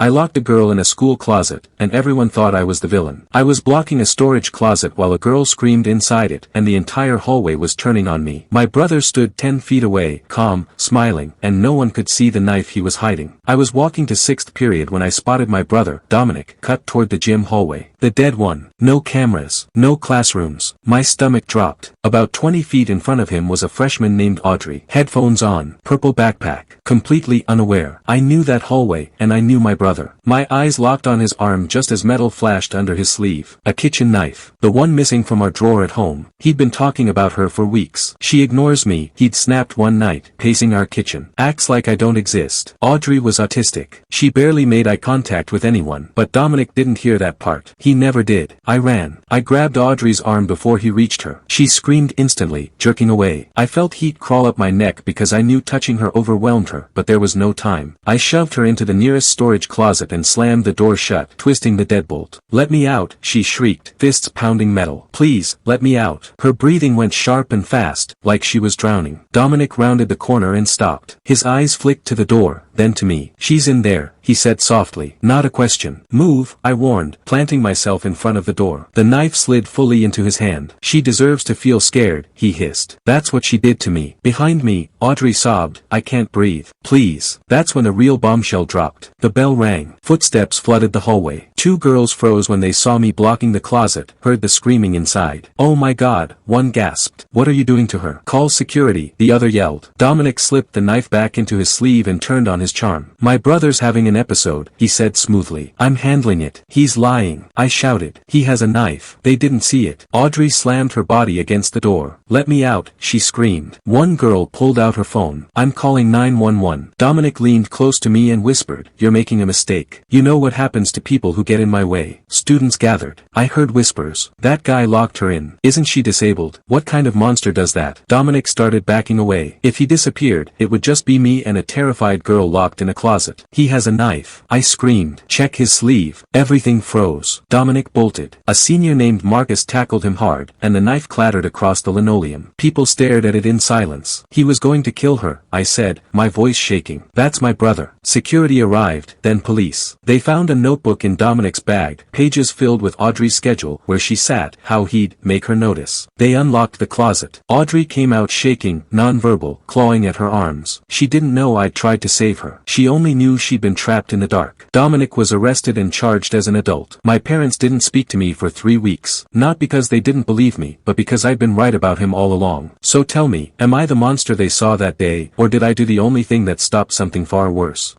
I locked a girl in a school closet, and everyone thought I was the villain. I was blocking a storage closet while a girl screamed inside it, and the entire hallway was turning on me. My brother stood 10 feet away, calm, smiling, and no one could see the knife he was hiding. I was walking to 6th period when I spotted my brother, Dominic, cut toward the gym hallway. The dead one. No cameras. No classrooms. My stomach dropped. About 20 feet in front of him was a freshman named Audrey. Headphones on. Purple backpack. Completely unaware. I knew that hallway, and I knew my brother. My eyes locked on his arm just as metal flashed under his sleeve. A kitchen knife. The one missing from our drawer at home. He'd been talking about her for weeks. She ignores me, he'd snapped one night, pacing our kitchen. Acts like I don't exist. Audrey was autistic. She barely made eye contact with anyone, but Dominic didn't hear that part. He never did. I ran. I grabbed Audrey's arm before he reached her. She screamed instantly, jerking away. I felt heat crawl up my neck because I knew touching her overwhelmed her, but there was no time. I shoved her into the nearest storage closet and slammed the door shut, twisting the deadbolt. "Let me out," she shrieked, fists pounding metal. "Please, let me out." Her breathing went sharp and fast, like she was drowning. Dominic rounded the corner and stopped. His eyes flicked to the door, then to me. "She's in there," he said softly. "Not a question." "Move," I warned, planting myself in front of the door. The knife slid fully into his hand. "She deserves to feel scared," he hissed. "That's what she did to me." Behind me, Audrey sobbed, "I can't breathe. Please." That's when a real bombshell dropped. The bell rang. Footsteps flooded the hallway. 2 girls froze when they saw me blocking the closet, heard the screaming inside. "Oh my God," one gasped. "What are you doing to her?" "Call security," the other yelled. Dominic slipped the knife back into his sleeve and turned on his charm. "My brother's having an episode," he said smoothly. "I'm handling it." "He's lying," I shouted. "He has a knife." They didn't see it. Audrey slammed her body against the door. "Let me out," she screamed. One girl pulled out her phone. "I'm calling 911. Dominic leaned close to me and whispered, "You're making a mistake. You know what happens to people who get in my way." Students gathered. I heard whispers. "That guy locked her in. Isn't she disabled? What kind of monster does that?" Dominic started backing away. If he disappeared, it would just be me and a terrified girl locked in a closet. "He has a knife," I screamed. "Check his sleeve." Everything froze. Dominic bolted. A senior named Marcus tackled him hard, and the knife clattered across the linoleum. People stared at it in silence. "He was going to kill her," I said, my voice shaking. "That's my brother." Security arrived, then police. They found a notebook in Dominic's bag, pages filled with Audrey's schedule, where she sat, how he'd make her notice. They unlocked the closet. Audrey came out shaking, nonverbal, clawing at her arms. She didn't know I'd tried to save her. She only knew she'd been trapped in the dark. Dominic was arrested and charged as an adult. My parents didn't speak to me for 3 weeks. Not because they didn't believe me, but because I'd been right about him all along. So tell me, am I the monster they saw that day, or did I do the only thing that stopped something far worse?